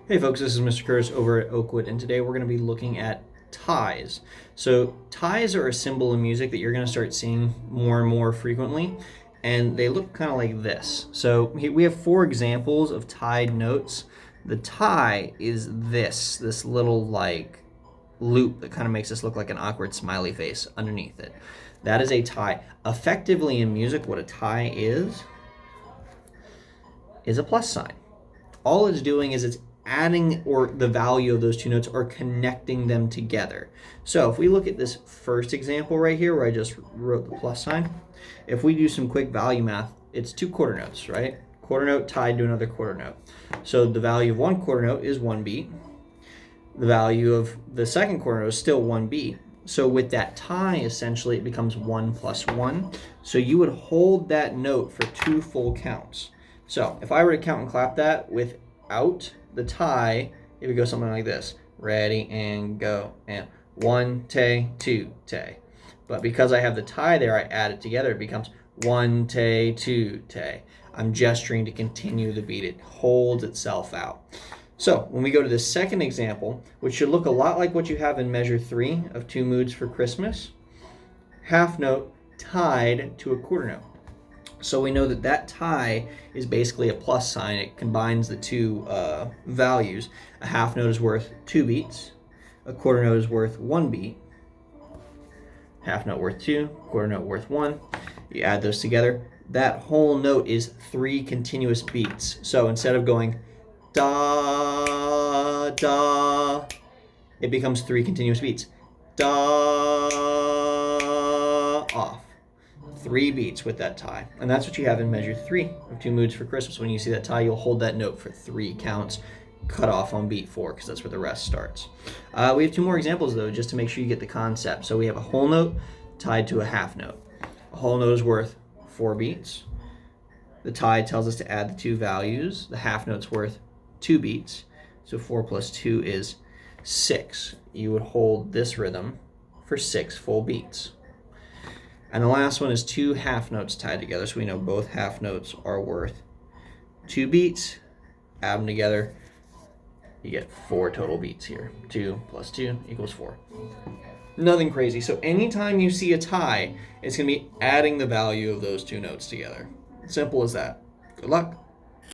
Hey folks, this is Mr. Curtis over at Oakwood, and today we're going to be looking at ties. So ties are a symbol in music that you're going to start seeing more and more frequently, and they look kind of like this. So we have four examples of tied notes. The tie is this little like loop that kind of makes this look like an awkward smiley face underneath it. That is a tie. Effectively in music, what a tie is a plus sign. All it's doing is it's adding or the value of those two notes or connecting them together. So if we look at this first example right here where I just wrote the plus sign, if we do some quick value math, it's two quarter notes, right? Quarter note tied to another quarter note. So the value of one quarter note is one beat. The value of the second quarter note is still one beat. So with that tie, essentially it becomes 1 plus 1. So you would hold that note for two full counts. So if I were to count and clap that without the tie, it would go something like this. Ready and go. And one, tay, two, tay. But because I have the tie there, I add it together. It becomes one, tay, two, tay. I'm gesturing to continue the beat. It holds itself out. So when we go to the second example, which should look a lot like what you have in measure 3 of Two Moods for Christmas, half note tied to a quarter note. So we know that that tie is basically a plus sign. It combines the two values. A half note is worth 2 beats. A quarter note is worth 1 beat. Half note worth 2, quarter note worth 1. You add those together. That whole note is 3 continuous beats. So instead of going da, da, it becomes 3 continuous beats. Da, off. 3 beats with that tie. And that's what you have in measure 3 of Two Moods for Christmas. When you see that tie, you'll hold that note for 3 counts, cut off on beat 4, because that's where the rest starts. We have 2 more examples, though, just to make sure you get the concept. So we have a whole note tied to a half note. A whole note is worth 4 beats. The tie tells us to add the 2 values. The half note's worth 2 beats. So 4 plus 2 is 6. You would hold this rhythm for 6 full beats. And the last one is 2 half notes tied together, so we know both half notes are worth 2 beats. Add them together, you get 4 total beats here. 2 plus 2 equals 4. Nothing crazy. So anytime you see a tie, it's going to be adding the value of those 2 notes together. Simple as that. Good luck.